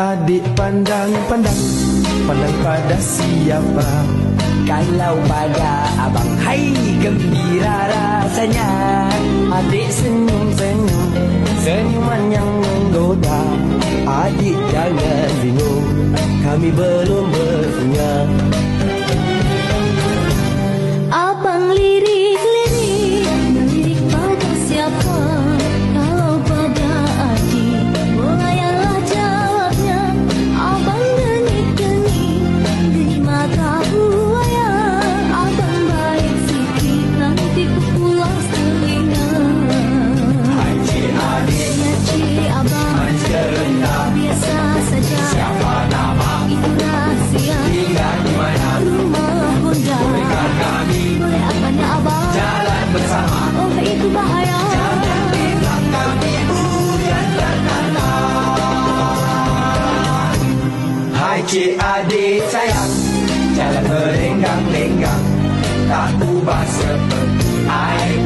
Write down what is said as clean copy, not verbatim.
Adik pandang pada siapa? Kalau pada abang, hai gembira rasanya. Adik senyuman yang menggoda. Adik jangan bingung, kami belum berpunya. Abang melirik pada siapa? Kalau pada adik, bolayanglah jawabnya. Abang geni mata buaya. Abang baik sikit, nanti ku pulas telinga. Hai cik adik, Ya cik abang, biasa saja. siapa nama? Itu rahasia. Tinggal di mana? Rumah Honda. Bolehkan kami Boleh apanya abang? jalan bersama? Oh itu bahaya. Jangan di belakang ibu yang terkata. Hai cik adik sayang, jalan berlenggang-lenggang, tak ubah seperti air